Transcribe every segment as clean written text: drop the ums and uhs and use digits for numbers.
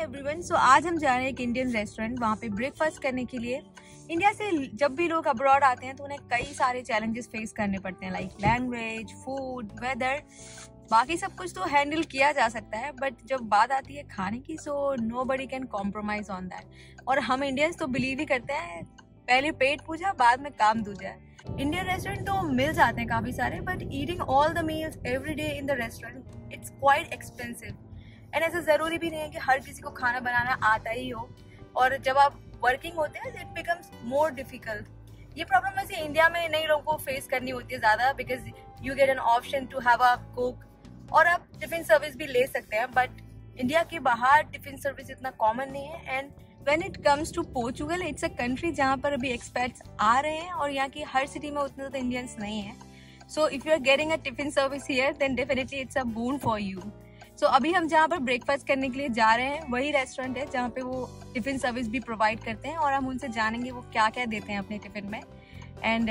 Everyone, सो आज हम जा रहे हैं एक इंडियन रेस्टोरेंट, वहाँ पे ब्रेकफास्ट करने के लिए। इंडिया से जब भी लोग अब्रॉड आते हैं तो उन्हें कई सारे चैलेंजेस फेस करने पड़ते हैं, लाइक लैंग्वेज, फूड, वेदर। बाकी सब कुछ तो हैंडल किया जा सकता है, बट जब बात आती है खाने की, so nobody can compromise on that. और हम इंडियंस तो बिलीव ही करते हैं, पहले पेट पूजा बाद में काम दूजा। इंडियन रेस्टोरेंट तो मिल जाते हैं काफ़ी सारे, but eating all the meals every day in the restaurant it's quite expensive. And ऐसा ज़रूरी भी नहीं है कि हर किसी को खाना बनाना आता ही हो, और जब आप वर्किंग होते हैं इट बिकम्स मोर डिफिकल्ट। ये प्रॉब्लम वैसे इंडिया में नई लोगों को फेस करनी होती है ज़्यादा, because you get an option to have a cook, और आप टिफिन सर्विस भी ले सकते हैं। बट इंडिया के बाहर टिफिन सर्विस इतना कॉमन नहीं है। And when it comes to Portugal, it's a country जहाँ पर अभी एक्सपेट्स आ रहे हैं, और यहाँ की हर सिटी में उतने ज़्यादा इंडियंस नहीं है। So if you are getting a tiffin service here, then definitely it's a boon for you. So अभी हम जहाँ पर ब्रेकफास्ट करने के लिए जा रहे हैं वही रेस्टोरेंट है जहाँ पे वो टिफिन सर्विस भी प्रोवाइड करते हैं, और हम उनसे जानेंगे वो क्या क्या देते हैं अपने टिफिन में। And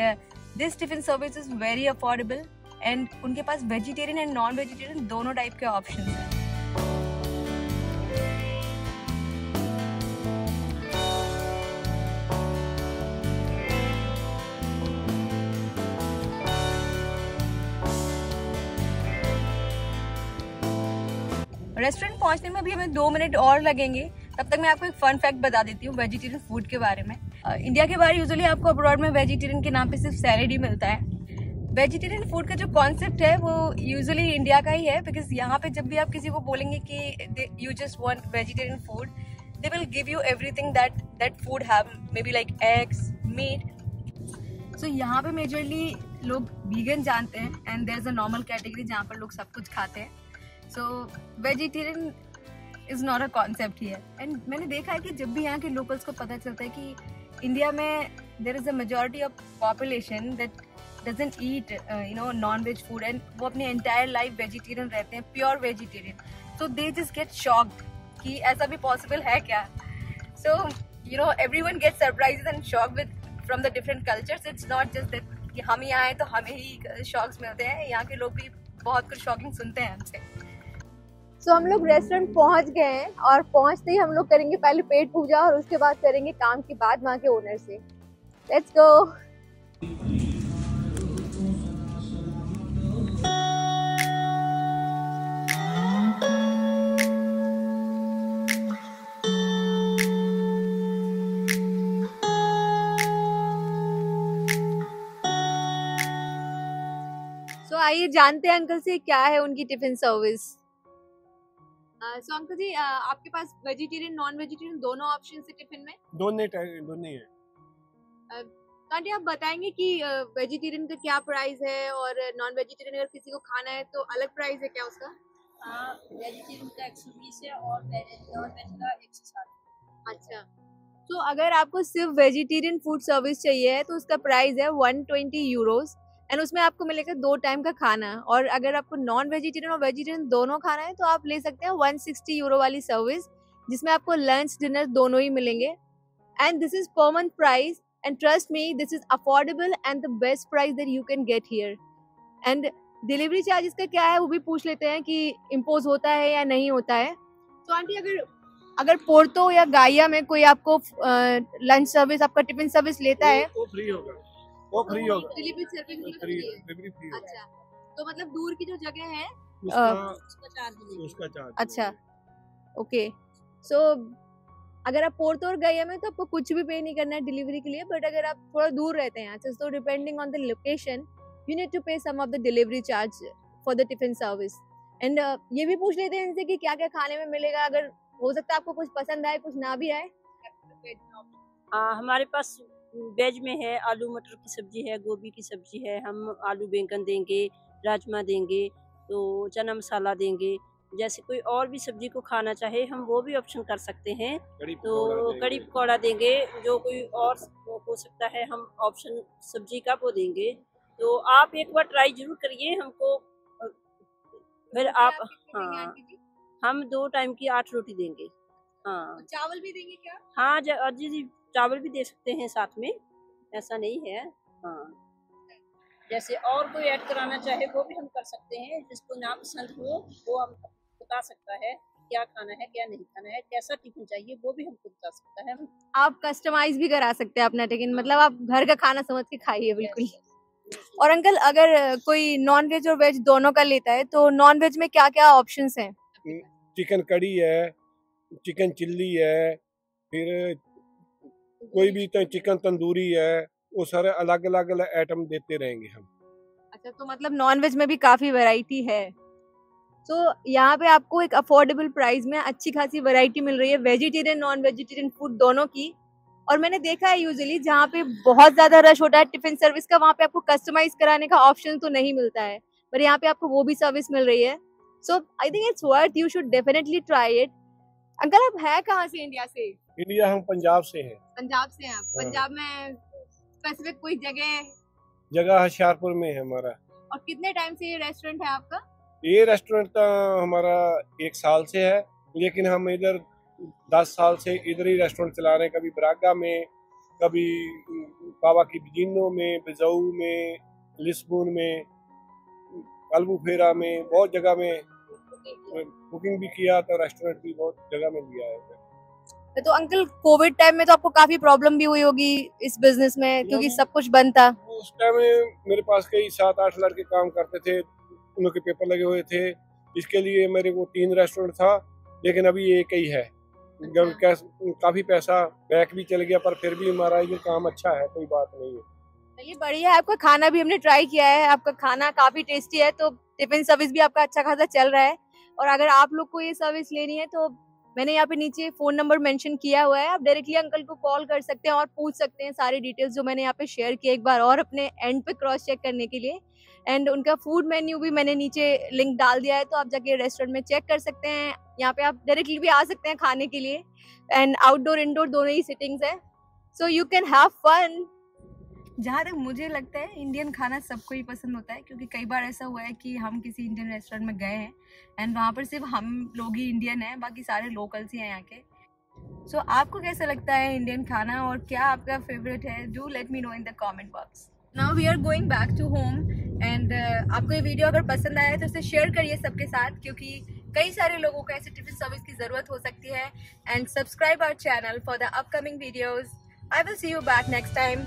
this tiffin service is very affordable, and उनके पास वेजिटेरियन एंड नॉन वेजिटेरियन दोनों टाइप के ऑप्शन हैं। रेस्टोरेंट पहुंचने में भी हमें 2 मिनट और लगेंगे। तब तक मैं आपको एक फन फैक्ट बता देती हूँ वेजिटेरियन फूड के बारे में। इंडिया के बाहर यूजुअली आपको अब्रॉड में वेजिटेरियन के नाम पे सिर्फ सैलेड ही मिलता है। वेजिटेरियन फूड का जो कॉन्सेप्ट है वो यूजुअली इंडिया का ही है, बिकॉज यहाँ पे जब भी आप किसी को बोलेंगे कि you just want vegetarian food, they will give you everything that food have, maybe like eggs, meat. So यहाँ पे मेजरली लोग वीगन जानते हैं, and there is a normal category जहाँ पर लोग सब कुछ खाते हैं। So vegetarian is not a concept here. And मैंने देखा है कि जब भी यहाँ के लोकल्स को पता चलता है कि इंडिया में there is a majority of population that doesn't eat non veg food, and वो अपनी एंटायर लाइफ वेजिटेरियन रहते हैं, pure vegetarian, so they just get shocked कि ऐसा भी पॉसिबल है क्या। So everyone get surprises and shock with from the different cultures. It's not just that कि हम यहाँ आए तो हमें ही शॉक्स मिलते हैं, यहाँ के लोग भी बहुत कुछ शॉकिंग सुनते हैं हमसे। सो हम लोग रेस्टोरेंट पहुंच गए हैं, और पहुंचते ही हम लोग करेंगे पहले पेट पूजा, और उसके बाद करेंगे काम की बात वहाँ के ओनर से। Let's go. सो आइए जानते हैं अंकल से क्या है उनकी टिफिन सर्विस। सो अंकल जी, आपके पास वेजिटेरियन नॉन वेजिटेरियन दोनों ऑप्शन है टिफिन में? दोनों है। आंटी आप बताएंगे कि वेजिटेरियन का क्या प्राइस है, और नॉन वेजिटेरियन अगर किसी को खाना है तो अलग प्राइस है क्या उसका? वेजिटेरियन का 120 है और नॉन वेज का 160। अच्छा, तो अगर आपको सिर्फ वेजिटेरियन फूड सर्विस चाहिए है तो उसका प्राइस है 120 यूरोज, एंड उसमें आपको मिलेगा 2 टाइम का खाना। और अगर आपको नॉन वेजिटेरियन और वेजिटेरियन दोनों खाना है तो आप ले सकते हैं 160 यूरो वाली सर्विस, जिसमें आपको लंच डिनर दोनों ही मिलेंगे। And this is per month price, and trust me this is affordable and the best price that you can get here. And delivery charges का क्या है वो भी पूछ लेते हैं कि इम्पोज होता है या नहीं होता है। तो आंटी अगर पोर्तो या गाइया में कोई आपको लंच सर्विस, आपका टिफिन सर्विस लेता है, वो फ्री होगा, वो फ्री होगा, डिलीवरी सर्विस फ्री है। डिलीवरी फ्री होगा। अच्छा, तो मतलब दूर की जो जगह है उसका चार्ज। अच्छा, ओके। सो अगर आप पोर्तो और गाइया में तो आपको कुछ भी पे नहीं करना है डिलीवरी के लिए, बट अगर आप थोड़ा दूर रहते हैं यहाँ से, तो depending on the location you need to pay some of the delivery charge for the tiffin service. And ये भी पूछ लेते हैं इनसे कि क्या क्या खाने में मिलेगा, अगर हो सकता है आपको कुछ पसंद आए कुछ ना भी आए। हमारे पास वेज में है, आलू मटर की सब्जी है, गोभी की सब्जी है, हम आलू बैंगन देंगे, राजमा देंगे, तो चना मसाला देंगे। जैसे कोई और भी सब्जी को खाना चाहे हम वो भी ऑप्शन कर सकते हैं, तो कड़ी पकौड़ा देंगे, जो कोई और हो सकता है हम ऑप्शन सब्जी का वो देंगे। तो आप एक बार ट्राई जरूर करिए हमको, फिर आप। हाँ, हम 2 टाइम की 8 रोटी देंगे। हाँ, चावल भी देंगे क्या? हाँ जी, चावल भी दे सकते हैं साथ में, ऐसा नहीं है। हाँ, जैसे और कोई ऐड कराना चाहे वो भी हम कर सकते हैं, जिसको ना पसंद हो वो हम बता सकता है। क्या खाना है क्या नहीं खाना है, कैसा टिफिन चाहिए वो भी हमको बता सकता है। आप कस्टमाइज भी करा सकते हैं अपना टिफिन, मतलब आप घर का खाना समझ के खाइए बिल्कुल। और अंकल अगर कोई नॉन वेज और वेज दोनों का लेता है तो नॉन वेज में क्या क्या ऑप्शंस हैं? चिकन कड़ी है, चिकन चिल्ली है, फिर कोई भी चिकन तंदूरी है, वो सारे अलग अलग आइटम देते रहेंगे हम। अच्छा, तो मतलब नॉन वेज में भी काफी वैरायटी है। तो यहाँ पे आपको एक अफोर्डेबल प्राइस में अच्छी खासी वैरायटी मिल रही है वेजिटेरियन नॉन वेजिटेरियन फूड दोनों की। और मैंने देखा है यूजुअली जहाँ पे बहुत ज्यादा रश होता है टिफिन सर्विस का, वहाँ पे आपको कस्टमाइज कराने का ऑप्शन तो नहीं मिलता है, पर यहाँ पे आपको वो भी सर्विस मिल रही है। So I think it's worth, you should definitely try it. Uncle आप है कहाँ से इंडिया से? इंडिया हम पंजाब से हैं। पंजाब से हैं आप? पंजाब में स्पेसिफिक कोई जगह होशियारपुर में है हमारा। और कितने टाइम से ये रेस्टोरेंट है आपका? ये रेस्टोरेंट तो हमारा 1 साल से है, लेकिन हम इधर 10 साल से इधर ही रेस्टोरेंट चला रहे हैं। कभी बरागा में, कभी बाबा की बिजिनो में, बिजाऊ में, लिस्बन में, अल्बुफेरा में, बहुत जगह में कुकिंग भी किया, तो रेस्टोरेंट भी बहुत जगह में लिया है। तो अंकल कोविड टाइम में तो आपको काफी प्रॉब्लम भी हुई होगी इस बिजनेस में, क्योंकि सब कुछ बंद था। उस टाइम में मेरे पास कई 7-8 लड़के काम करते थे, उनके पेपर लगे हुए थे। इसके लिए मेरे को 3 रेस्टोरेंट था, लेकिन अभी एक ही है। काफी पैसा बैक भी चल गया, पर फिर भी हमारा ये काम अच्छा है, कोई बात नहीं है। ये बढ़िया है, आपका खाना भी हमने ट्राई किया है, आपका खाना काफी टेस्टी है, तो टिफिन सर्विस भी आपका अच्छा खासा चल रहा है। और अगर आप लोग को ये सर्विस लेनी है तो मैंने यहाँ पे नीचे फोन नंबर मेंशन किया हुआ है, आप डायरेक्टली अंकल को कॉल कर सकते हैं और पूछ सकते हैं सारी डिटेल्स जो मैंने यहाँ पे शेयर किया, एक बार और अपने एंड पे क्रॉस चेक करने के लिए। एंड उनका फूड मेन्यू भी मैंने नीचे लिंक डाल दिया है, तो आप जाके रेस्टोरेंट में चेक कर सकते हैं। यहाँ पे आप डायरेक्टली भी आ सकते हैं खाने के लिए, एंड आउटडोर इंडोर दोनों ही सिटिंग्स है, so you can have fun. जहाँ तक मुझे लगता है इंडियन खाना सबको ही पसंद होता है, क्योंकि कई बार ऐसा हुआ है कि हम किसी इंडियन रेस्टोरेंट में गए हैं एंड वहाँ पर सिर्फ हम लोग ही इंडियन हैं, बाकी सारे लोकल्स ही हैं यहाँ के। सो आपको कैसा लगता है इंडियन खाना और क्या आपका फेवरेट है? Do let me know in the comment box. Now we are going back to home and आपको ये वीडियो अगर पसंद आया तो इसे शेयर करिए सबके साथ, क्योंकि कई सारे लोगों को ऐसे टिफिन सर्विस की ज़रूरत हो सकती है। And subscribe our channel for the upcoming videos. I will see you back next time.